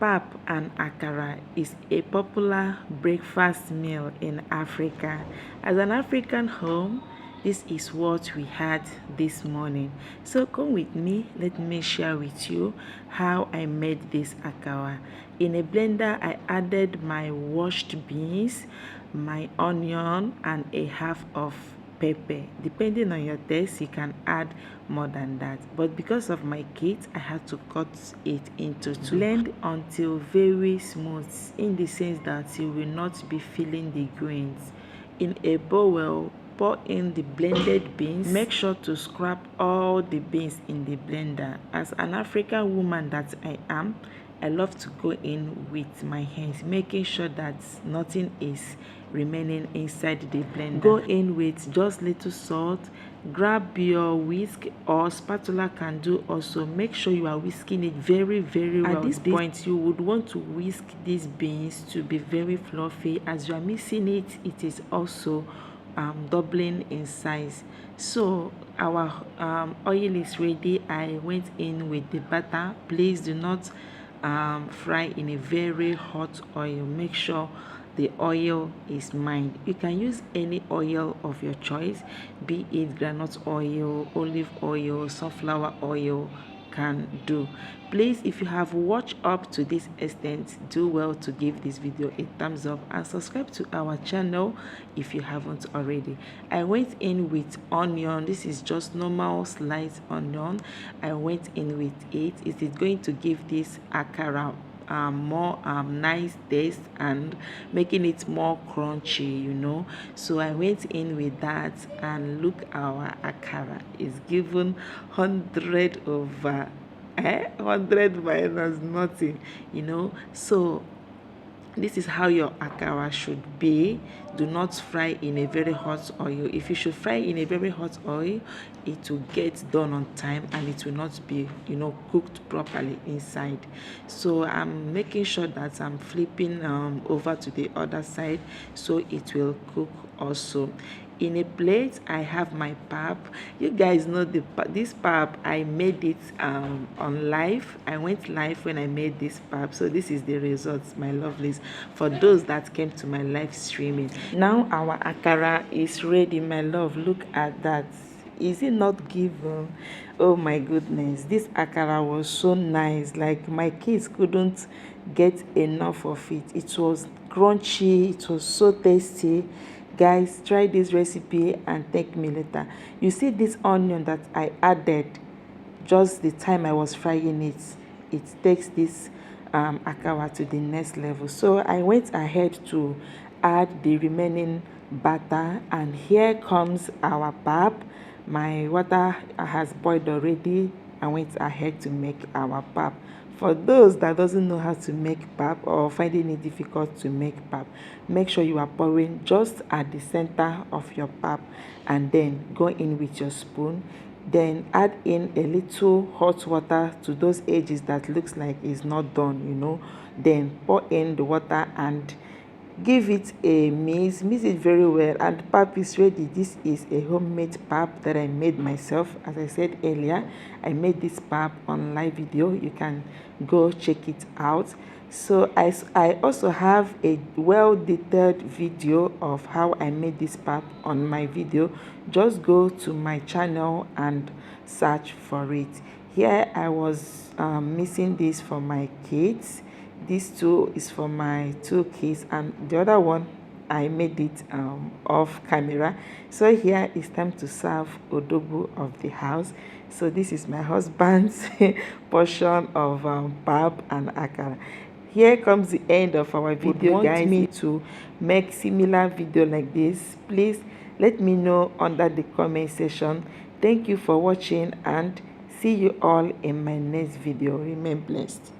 Pap and akara is a popular breakfast meal in Africa. As an African home, this is what we had this morning. So come with me, let me share with you how I made this akara. In a blender, I added my washed beans, my onion, and a half of pepper. Depending on your taste, you can add more than that, but because of my kids, I had to cut it into two. Blend until very smooth, in the sense that you will not be feeling the grains. In a bowl, pour in the blended beans. Make sure to scrap all the beans in the blender. As an African woman that I am, I love to go in with my hands, making sure that nothing is remaining inside the blender. Go in with just little salt. Grab your whisk or spatula can do also. Make sure you are whisking it very well. At this point, you would want to whisk these beans to be very fluffy. As you are mixing it, it is also doubling in size. So our oil is ready. I went in with the butter. Please do not fry in a very hot oil. Make sure the oil is mined. You can use any oil of your choice, be it groundnut oil, olive oil, sunflower oil can do. Please, if you have watched up to this extent, do well to give this video a thumbs up and subscribe to our channel if you haven't already. I went in with onion. This is just normal sliced onion. I went in with it. It is going to give this akara more nice taste and making it more crunchy, you know. So I went in with that, and look, our akara is given 100 over 100 minus nothing, you know. So this is how your akara should be. Do not fry in a very hot oil. If you should fry in a very hot oil, it will get done on time and it will not be, you know, cooked properly inside. So I'm making sure that I'm flipping over to the other side so it will cook also. In a plate, I have my pap. You guys know this pap, I made it on live. I went live when I made this pap, so this is the results, my lovelies, for those that came to my live streaming. Now our akara is ready, my love. Look at that. Is it not given? Oh my goodness, this akara was so nice. Like, my kids couldn't get enough of it. It was crunchy, it was so tasty. Guys, try this recipe and thank me later. You see this onion that I added just the time I was frying it, it takes this akara to the next level. So I went ahead to add the remaining butter, and here comes our pap. My water has boiled already. I went ahead to make our pap. For those that doesn't know how to make pap or finding it difficult to make pap, make sure you are pouring just at the center of your pap, and then go in with your spoon. Then add in a little hot water to those edges that looks like it's not done, you know. Then pour in the water and give it a mix it very well, and pap is ready. This is a homemade pap that I made myself. As I said earlier, I made this pap on live video. You can go check it out. So I also have a well detailed video of how I made this pap on my video. Just go to my channel and search for it. Here I was missing this for my kids. This two is for my two kids, and the other one I made it off camera. So here it's time to serve odogu of the house. So this is my husband's portion of pap and akara. Here comes the end of our video. Guys, me to make similar video like this, please let me know under the comment section. Thank you for watching, and see you all in my next video. Remain blessed.